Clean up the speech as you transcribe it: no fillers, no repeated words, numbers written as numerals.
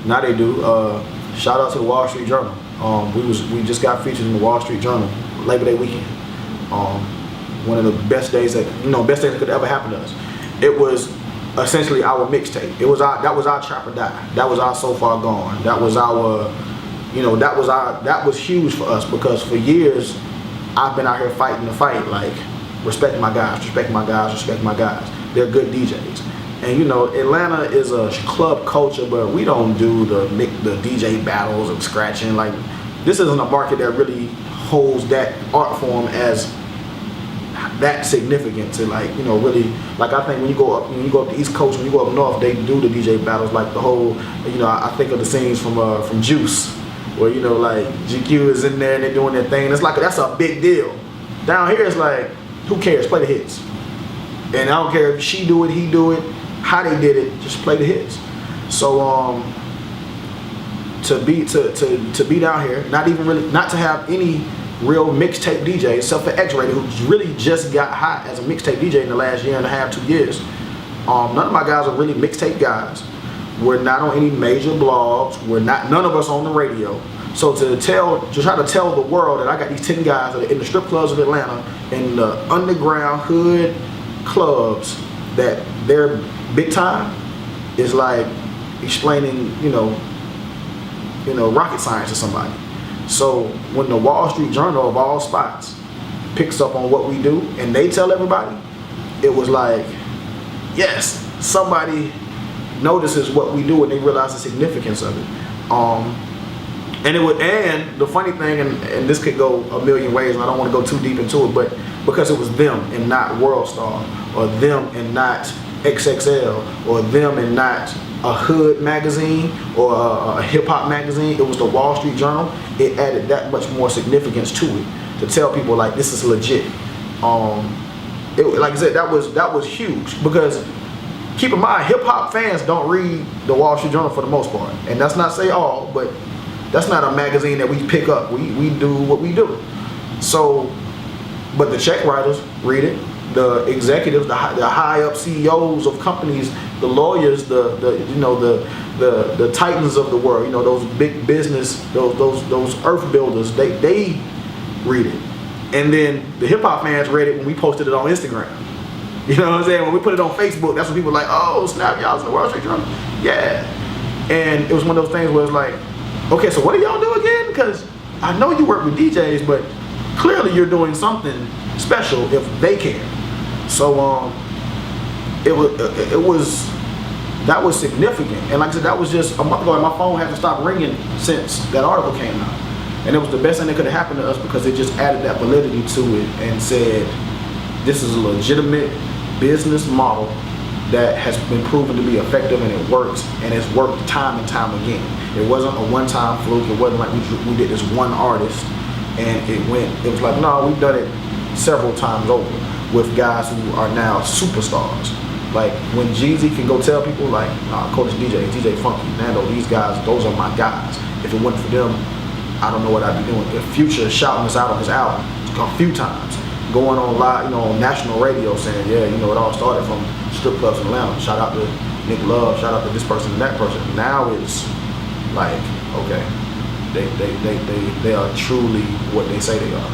Now they do. Shout out to the Wall Street Journal. We just got featured in the Wall Street Journal Labor Day weekend. One of the best days that could ever happen to us. It was essentially our mixtape. That was our Trap or Die. That was our So Far Gone. That was our, that was huge for us, because for years I've been out here fighting the fight, like respect my guys, respect my guys, respect my guys. They're good DJs. And Atlanta is a club culture, but we don't do the DJ battles of scratching. Like, this isn't a market that really holds that art form as that significant to really, like, I think when you go up the East Coast, when you go up north, they do the DJ battles, like the whole, I think of the scenes from Juice, where like GQ is in there and they're doing their thing. It's like, that's a big deal. Down here it's like, who cares? Play the hits. And I don't care if she do it, he do it, how they did it, just play the hits. So to be down here, not to have any real mixtape DJ except for X-Rated, who really just got hot as a mixtape DJ in the last year and a half, 2 years. None of my guys are really mixtape guys. We're not on any major blogs. None of us on the radio. So to try to tell the world that I got these 10 guys that are in the strip clubs of Atlanta, in the underground hood clubs, that they're big time, is like explaining, rocket science to somebody. So when the Wall Street Journal of all spots picks up on what we do and they tell everybody, it was like, yes, somebody notices what we do and they realize the significance of it. And the funny thing, and this could go a million ways, and I don't want to go too deep into it, but because it was them and not Worldstar, or them and not XXL, or them and not a hood magazine or a hip hop magazine, it was the Wall Street Journal. It added that much more significance to it, to tell people like, this is legit. Like I said, that was huge, because keep in mind, hip hop fans don't read the Wall Street Journal for the most part, and that's not say all, but that's not a magazine that we pick up. We do what we do. So, but the check writers read it. The executives, the high up CEOs of companies, the lawyers, the titans of the world, those big business, those earth builders, they read it. And then the hip hop fans read it when we posted it on Instagram. You know what I'm saying? When we put it on Facebook, that's when people were like, oh snap, y'all's in the Wall Street Journal. Yeah. And it was one of those things where it's like, okay, so what do y'all do again? Because I know you work with DJs, but clearly you're doing something special if they care. So that was significant. And like I said, that was just a month ago, and my phone hasn't stopped ringing since that article came out. And it was the best thing that could have happened to us, because it just added that validity to it and said, this is a legitimate business model that has been proven to be effective, and it works, and it's worked time and time again. It wasn't a one-time fluke. It wasn't like we did this one artist and it went. It was like, no, we've done it several times over with guys who are now superstars. Like when Jeezy can go tell people like, nah, Coach DJ Funky, Nando, these guys, those are my guys. If it wasn't for them, I don't know what I'd be doing. If Future shouting us out on his album a few times, going on live, on national radio saying, yeah, it all started from strip clubs in Atlanta. Shout out to Nick Love, shout out to this person and that person. Now it's like, okay, they are truly what they say they are.